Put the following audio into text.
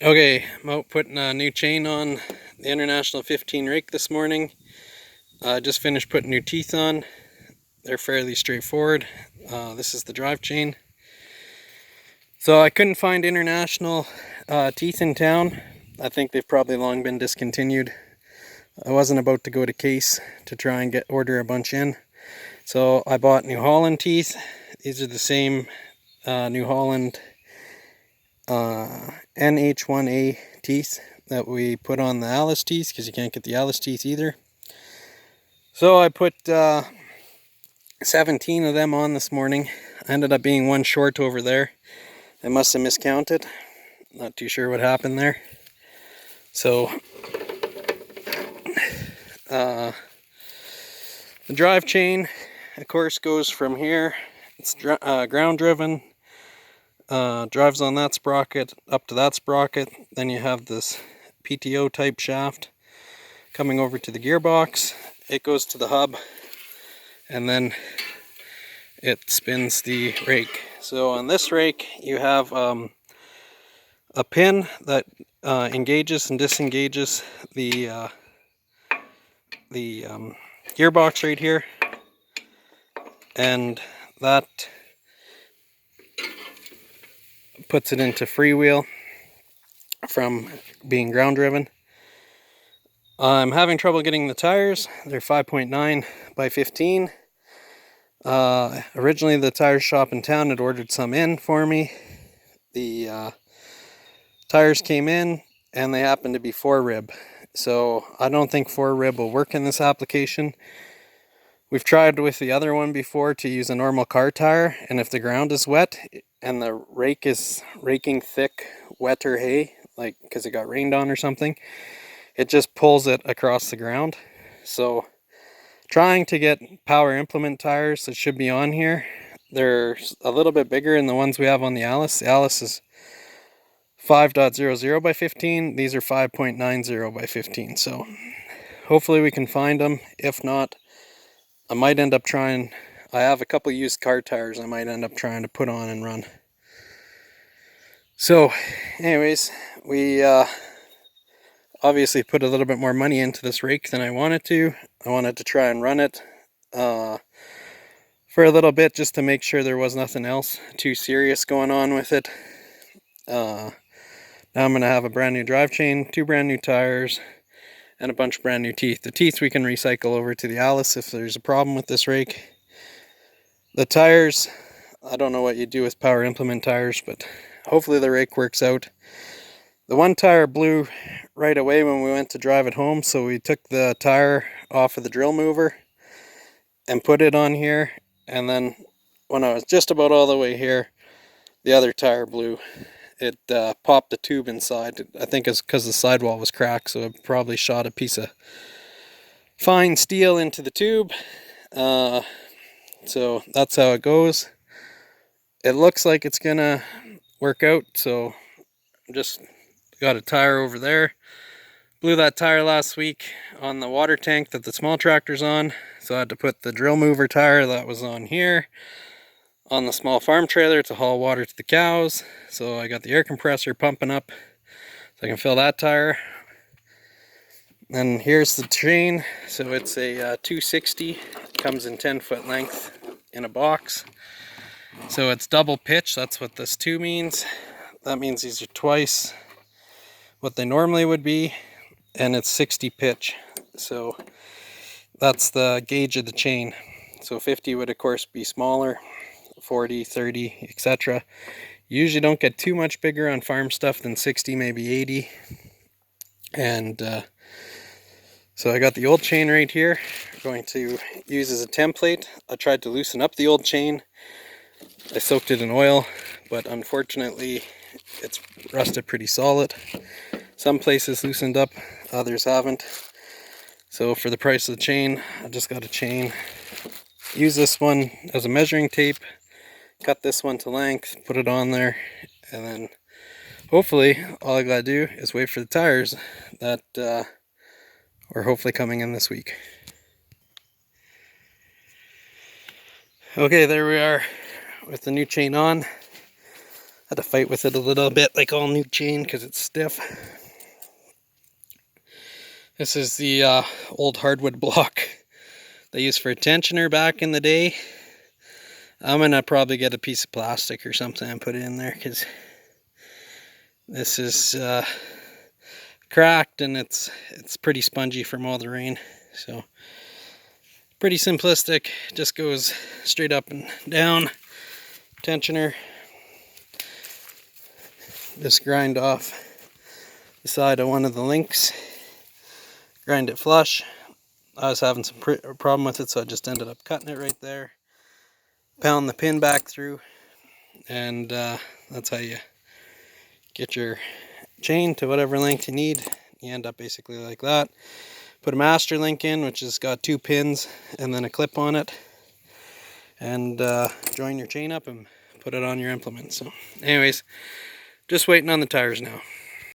Okay, I'm out putting a new chain on the International 15 rake this morning. Just finished putting new teeth on. They're fairly straightforward. This is the drive chain. So I couldn't find International teeth in town. I think they've probably long been discontinued. I wasn't about to go to Case to try and order a bunch in. So I bought New Holland teeth. These are the same New Holland nh1a teeth that we put on the Alice teeth, because you can't get the Alice teeth either. So I put 17 of them on this morning. I ended up being one short over there. I must have miscounted. Not too sure what happened there. So the drive chain, of course, goes from here. It's ground driven. Drives on that sprocket up to that sprocket. Then you have this PTO type shaft coming over to the gearbox. It goes to the hub, and then it spins the rake. So on this rake you have a pin that engages and disengages the gearbox right here, and that puts it into freewheel from being ground driven. I'm having trouble getting the tires. They're 5.9 by 15. Originally the tire shop in town had ordered some in for me. The tires came in and they happen to be 4-rib. So I don't think 4-rib will work in this application. We've tried with the other one before to use a normal car tire, and if the ground is wet and the rake is raking thick, wetter hay, like because it got rained on or something, it just pulls it across the ground. So trying to get power implement tires that should be on here. They're a little bit bigger than the ones we have on the Alice. The Alice is 5.00 by 15. These are 5.90 by 15. So hopefully we can find them. If not, I might end up trying. I have a couple used car tires I might end up trying to put on and run. So anyways, we obviously put a little bit more money into this rake than I wanted to. I wanted to try and run it for a little bit just to make sure there was nothing else too serious going on with it. Now I'm going to have a brand new drive chain, 2 brand new tires, and a bunch of brand new teeth. The teeth we can recycle over to the Alice if there's a problem with this rake. The tires, I don't know what you do with power implement tires, but hopefully the rake works out. The one tire blew right away when we went to drive it home, so we took the tire off of the drill mover and put it on here, and then when I was just about all the way here, the other tire blew. It popped a tube inside. I think it's because the sidewall was cracked, so it probably shot a piece of fine steel into the tube. So that's how it goes. It looks like it's gonna work out, so just got a tire over there. Blew that tire last week on the water tank that the small tractor's on, so I had to put the drill mover tire that was on here on the small farm trailer to haul water to the cows. So I got the air compressor pumping up so I can fill that tire. And here's the chain. So it's a 260. It comes in 10-foot length in a box. So it's double pitch. That's what this 2 means. That means these are twice what they normally would be, and it's 60 pitch. So that's the gauge of the chain. So 50 would of course be smaller, 40, 30, etc. You usually don't get too much bigger on farm stuff than 60, maybe 80. And so I got the old chain right here. I'm going to use as a template. I tried to loosen up the old chain. I soaked it in oil, but unfortunately it's rusted pretty solid. Some places loosened up, others haven't. So for the price of the chain, I just got a chain. Use this one as a measuring tape, cut this one to length, put it on there, and then hopefully all I gotta do is wait for the tires that are hopefully coming in this week. Okay, there we are with the new chain on. Had to fight with it a little bit, like all new chain, because it's stiff. This is the old hardwood block they used for a tensioner back in the day. I'm gonna probably get a piece of plastic or something and put it in there, because this is cracked and it's pretty spongy from all the rain. So pretty simplistic, just goes straight up and down. Tensioner, just grind off the side of one of the links, grind it flush. I was having some problem with it, so I just ended up cutting it right there, pound the pin back through, and that's how you get your chain to whatever length you need. You end up basically like that. Put a master link in, which has got 2 pins and then a clip on it, and join your chain up and put it on your implement. So anyways, just waiting on the tires now.